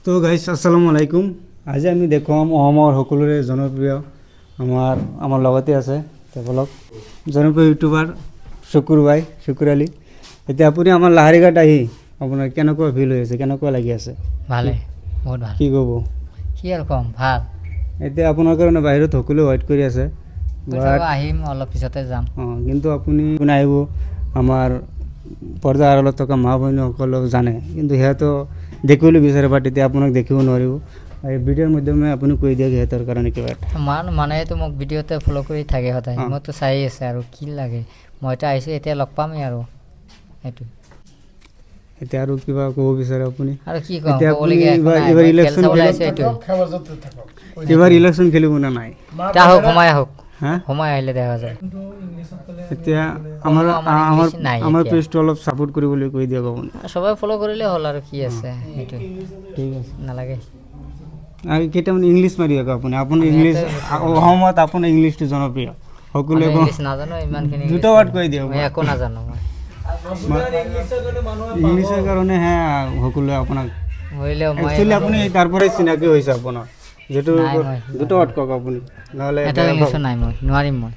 তো গাইস আসসালামু আলাইকুম। আজি আমি দেখুৱাম অসমৰ সকলোৰে জনপ্ৰিয় আমাৰ লগতে আছে তেওঁলোক জনপ্ৰিয় ইউটিউবাৰ শুকুৰ আলী। এতিয়া আপুনি আমাৰ লাহাৰীঘাট আহি আপোনাৰ কেনেকুৱা ফিল হৈ আছে, কেনেকুৱা লাগি আছে? ভালে, বহুত ভাল। কি ক'ব? কি আৰু কম, ভাল। এতিয়া আপোনাৰ কাৰণে বাহিৰত সকলোৱে ৱেইট কৰি আছে। আহিম অলপ পিছতে যাম। কিন্তু আপুনি আহিব আমাৰ পৰ্দাৰ আড়ালত থকা মা ভনীসকলক জানে, কিন্তু সিহঁতো দেখিবলৈ বিচাৰে বাট এতিয়া আপোনাক দেখিব নোৱাৰিব। এই ভিডিঅ'ৰ মাধ্যমে আপুনি কৈ দিয়ক সিহঁতৰ কাৰণে কিবা এটা। মানুহেতো মোক ভিডিঅ'তে ফ'ল' কৰি থাকে সদায়, মোকতো চাই আছে আৰু কি লাগে। মইতো আহিছোঁ, এতিয়া লগ পামেই আৰু সেইটো। এতিয়া আৰু কিবা ক'ব বিচাৰে আপুনি? আৰু কি ক'ম, ক'বলগীয়া একো নাই। এইবাৰ ইলেকশ্যন খেলিব নে নাই? আহক, সময় আহিলে দেখা যায়। এতিয়া আমাৰ পেজটো অলপ ছাপোৰ্ট কৰিবলৈ কৈ দিয়ক আপুনি। সবাই ফ'ল' কৰিলে হ'ল আৰু কি আছে সেইটো। ঠিক আছে, নালাগে। আৰু কেইটামান ইংলিছ মাৰি দিয়ক আপুনি ইংলিছ অসমত আপোনাৰ ইংলিছটো জনপ্ৰিয়। সকলোৱে ইংলিছ নাজানো ইমানখিনি। দুটা ৱাৰ্ড কৈ দিয়ক। মই একো নাজানো। ইংলিছৰ কাৰণে সকলোৱে আপোনাক হ'লেও মই একচুৱেলি আপুনি তাৰ পৰাই চিনাকি হৈছে আপোনাৰ যিটো দুটা ৱাৰ্ড কওক আপুনি, নহ'লে এটা ইংলিছো নাই, মই নোৱাৰিম মই।